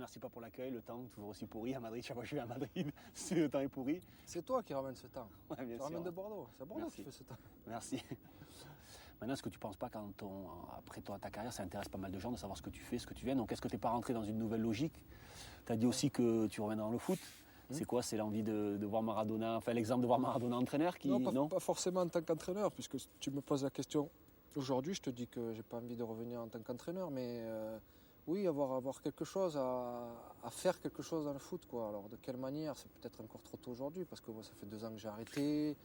remercie pas pour l'accueil, le temps, toujours aussi pourri à Madrid. Chaque fois que je vais à Madrid, le temps est pourri. C'est toi qui ramènes ce temps. Ouais, bien tu sûr. ramènes de Bordeaux. C'est à Bordeaux Merci. qui fait ce temps. Merci. Maintenant, est-ce que tu penses pas après ta carrière, ça intéresse pas mal de gens de savoir ce que tu fais, ce que tu viens. Donc, est-ce que tu n'es pas rentré dans une nouvelle logique? Tu as dit aussi que tu reviens dans le foot. C'est quoi? C'est l'envie de voir Maradona, enfin l'exemple de voir Maradona entraîneur qui... Non, pas forcément en tant qu'entraîneur, puisque tu me poses la question aujourd'hui, je te dis que j'ai pas envie de revenir en tant qu'entraîneur, mais oui, avoir quelque chose à faire quelque chose dans le foot, quoi. Alors de quelle manière? C'est peut-être encore trop tôt aujourd'hui, parce que moi, ça fait 2 ans que j'ai arrêté.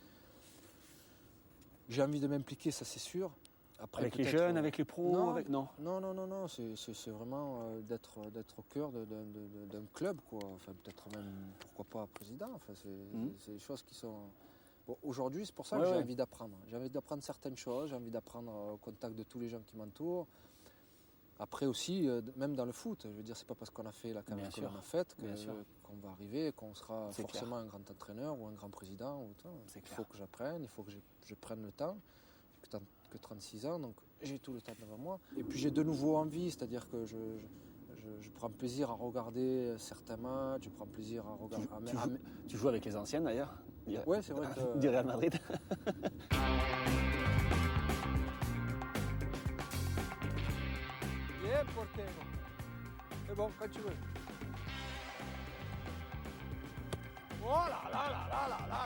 J'ai envie de m'impliquer, ça c'est sûr. Après, avec les jeunes, avec les pros, non, avec... Non. Non, c'est vraiment d'être au cœur d'un club, quoi. Enfin, peut-être même, pourquoi pas, président. Enfin, c'est des choses qui sont... Bon, aujourd'hui, c'est pour ça que j'ai envie d'apprendre. J'ai envie d'apprendre certaines choses, j'ai envie d'apprendre au contact de tous les gens qui m'entourent. Après aussi, même dans le foot, je veux dire, c'est pas parce qu'on a fait la carrière que l'on a faite qu'on va arriver, qu'on sera forcément un grand entraîneur ou un grand président. Il faut que j'apprenne, il faut que je prenne le temps. J'ai que 36 ans, donc j'ai tout le temps devant moi. Et puis j'ai de nouveau envie, c'est-à-dire que je prends plaisir à regarder certains matchs, je prends plaisir à regarder... Tu joues avec les anciennes d'ailleurs? Oui, c'est vrai que... Du Real Madrid. Bien, Portero. C'est bon, quand tu veux. Oh là là là là là là là.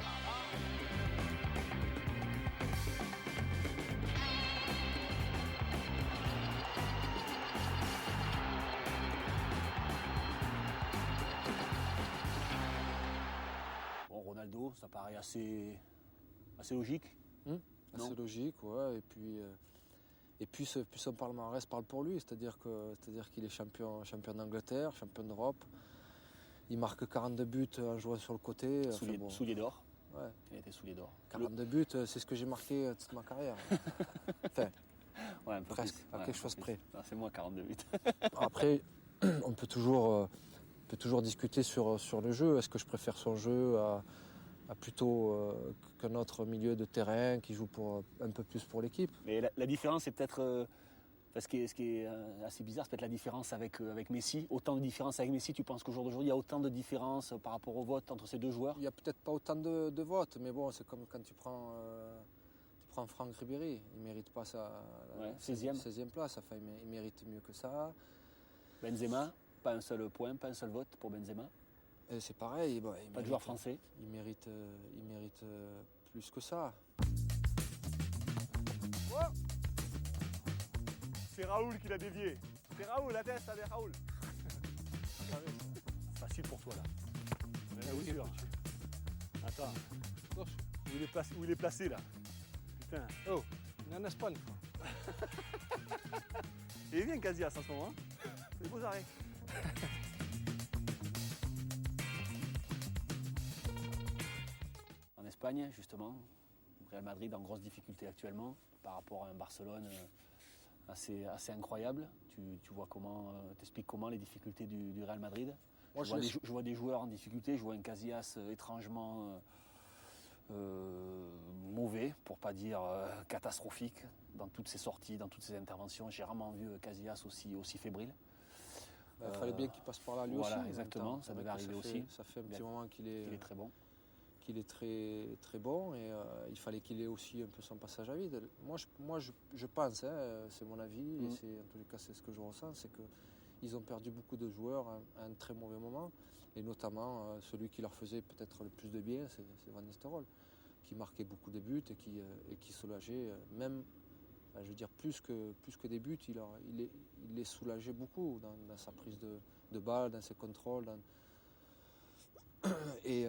Bon, Ronaldo, ça paraît assez logique. C'est logique, ouais. Et puis son palmarès parle pour lui, c'est-à-dire qu'il est champion d'Angleterre, champion d'Europe. Il marque 42 buts en jouant sur le côté. Soulier d'or. Ouais. Il a été soulier d'or. 42 buts, c'est ce que j'ai marqué toute ma carrière. Enfin, ouais, un peu presque, plus. à quelque chose près. Non, c'est moi 42 buts. Après, on peut toujours discuter sur le jeu. Est-ce que je préfère son jeu à plutôt qu'un autre milieu de terrain qui joue un peu plus pour l'équipe? Mais la différence, c'est peut-être... ce qui est assez bizarre, c'est peut-être la différence avec Messi. Autant de différence avec Messi, tu penses qu'au jour d'aujourd'hui, il y a autant de différence par rapport au vote entre ces deux joueurs? Il n'y a peut-être pas autant de votes, mais bon, c'est comme quand tu prends Franck Ribéry. Il ne mérite pas sa 16e place. Enfin, il mérite mieux que ça. Benzema, pas un seul point, pas un seul vote pour Benzema. Et c'est pareil. Pas de joueur français. Il mérite plus que ça. Oh, c'est Raoul qui l'a dévié. C'est Raoul, la tête avec Raoul. C'est facile pour toi là. Oui, sûr. Attends. Où il est placé là? Putain. Oh, il est en Espagne. Il est bien Casillas en ce moment. C'est des beaux arrêts. En Espagne, justement, Real Madrid en grosse difficulté actuellement par rapport à un Barcelone assez incroyable. Tu vois t'expliques comment les difficultés du Real Madrid? Moi, je vois des joueurs en difficulté, je vois un Casillas étrangement mauvais, pour pas dire catastrophique, dans toutes ses sorties, dans toutes ses interventions. J'ai rarement vu Casillas aussi fébrile. Il fallait bien qu'il passe par là lui aussi. Voilà, exactement, ça devait arriver aussi. Ça fait un petit moment qu'il est très bon. Qu'il est très, très bon et il fallait qu'il ait aussi un peu son passage à vide. Moi, je pense, c'est mon avis, et en tous les cas c'est ce que je ressens, c'est qu'ils ont perdu beaucoup de joueurs à un très mauvais moment, et notamment celui qui leur faisait peut-être le plus de bien, c'est Van Nistelrooy, qui marquait beaucoup de buts et qui soulageait, même, je veux dire, plus que des buts, il les soulageait beaucoup dans sa prise de balle, dans ses contrôles, et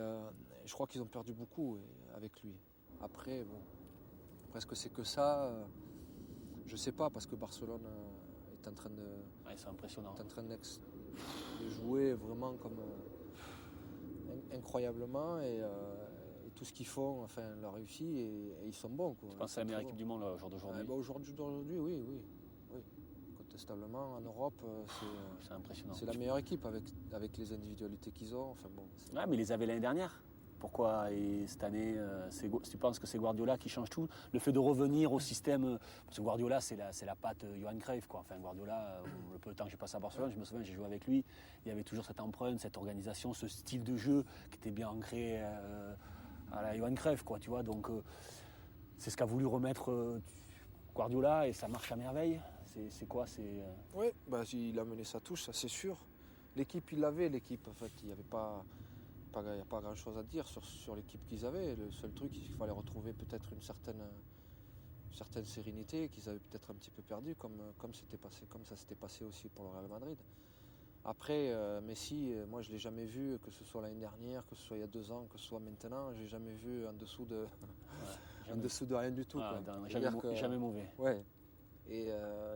je crois qu'ils ont perdu beaucoup avec lui. Après, bon, presque c'est que ça, je sais pas, parce que Barcelone est en train de... Ouais, c'est impressionnant. Est en train de jouer vraiment comme incroyablement, et tout ce qu'ils font, enfin, leur réussit, et ils sont bons, quoi. Je pense que c'est la meilleure équipe du monde, là, au jour d'aujourd'hui. Au jour d'aujourd'hui, oui. Incontestablement, en Europe, c'est impressionnant. C'est la meilleure équipe avec les individualités qu'ils ont. Enfin, bon, ouais, mais ils les avaient l'année dernière. Pourquoi et cette année, tu penses que c'est Guardiola qui change tout? Le fait de revenir au système, parce que Guardiola c'est la patte Johan Cruyff, quoi. Enfin Guardiola, le peu de temps que j'ai passé à Barcelone, je me souviens, j'ai joué avec lui, il y avait toujours cette empreinte, cette organisation, ce style de jeu qui était bien ancré à la Johan Cruyff, quoi, tu vois. Donc c'est ce qu'a voulu remettre Guardiola et ça marche à merveille. C'est quoi? Oui, il a mené sa touche, ça c'est sûr. L'équipe, il l'avait, l'équipe. En fait, il n'y avait pas grand-chose à dire sur l'équipe qu'ils avaient. Le seul truc, c'est qu'il fallait retrouver peut-être une certaine sérénité qu'ils avaient peut-être un petit peu perdue, comme ça s'était passé aussi pour le Real Madrid. Après, Messi, moi je ne l'ai jamais vu, que ce soit l'année dernière, que ce soit il y a 2 ans, que ce soit maintenant, je ne l'ai jamais vu en dessous de, dessous de rien du tout. Jamais mauvais. Ouais. Et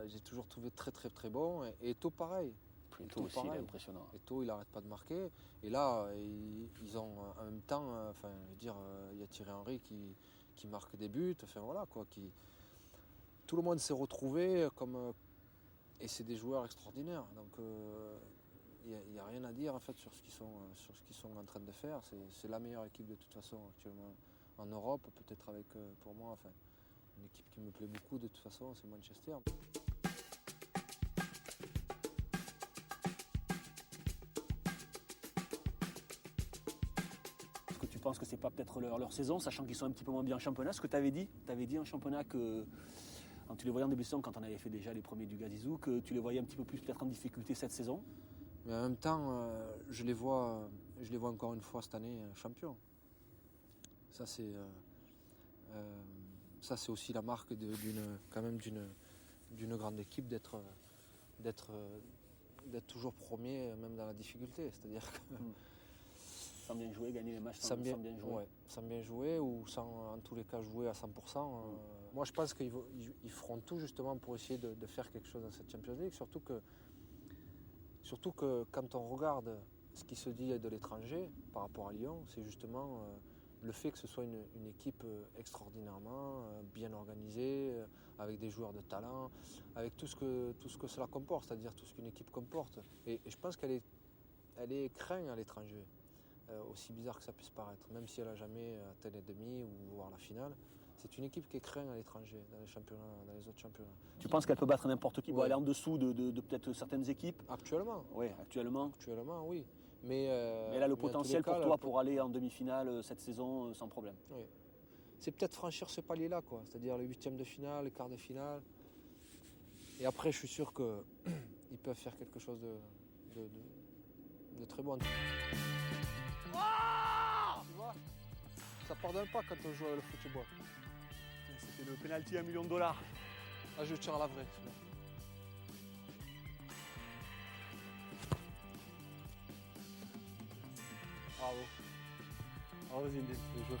j'ai toujours trouvé très très très bon. Et Eto'o pareil. Eto'o aussi, il est impressionnant. Eto'o, il n'arrête pas de marquer. Et là, ils ont en même temps, il y a Thierry Henry qui marque des buts. Enfin voilà quoi. Tout le monde s'est retrouvé et c'est des joueurs extraordinaires. Donc il n'y a rien à dire en fait sur ce qu'ils sont en train de faire. C'est la meilleure équipe de toute façon actuellement en Europe, peut-être avec pour moi, enfin, une équipe qui me plaît beaucoup de toute façon, c'est Manchester. Est-ce que tu penses que c'est pas peut-être leur saison, sachant qu'ils sont un petit peu moins bien en championnat? Ce que tu avais dit en championnat que quand tu les voyais en début de saison, quand on avait fait déjà les premiers du Gazizou, que tu les voyais un petit peu plus peut-être en difficulté cette saison? Mais en même temps, je les vois encore une fois cette année champions. Ça c'est aussi la marque d'une grande équipe d'être toujours premier, même dans la difficulté. C'est-à-dire que sans bien jouer, gagner les matchs sans bien jouer. Ouais, sans bien jouer ou sans en tous les cas jouer à 100%. Moi je pense qu'ils feront tout justement pour essayer de faire quelque chose dans cette Champions League, surtout que quand on regarde ce qui se dit de l'étranger par rapport à Lyon, c'est justement le fait que ce soit une équipe extraordinairement bien organisée, avec des joueurs de talent, avec tout ce que cela comporte, c'est-à-dire tout ce qu'une équipe comporte. Et je pense qu'elle est crainte à l'étranger, aussi bizarre que ça puisse paraître, même si elle n'a jamais atteint les demi ou voire la finale. C'est une équipe qui est crainte à l'étranger, dans les autres championnats. Tu penses qu'elle peut battre n'importe qui? Ouais. Bon, elle est en dessous de peut-être certaines équipes. Actuellement? Oui, actuellement. Actuellement, oui. Mais elle a le potentiel pour toi pour aller en demi-finale cette saison sans problème. Oui. C'est peut-être franchir ce palier-là, quoi. C'est-à-dire les huitièmes de finale, les quarts de finale. Et après, je suis sûr qu'ils peuvent faire quelque chose de très bon. Oh, tu vois, ça pardonne pas quand on joue avec le football. C'était le penalty $1 million. Là, je tire à la vraie. Bravo. Bravo Zinedine. Le jeu.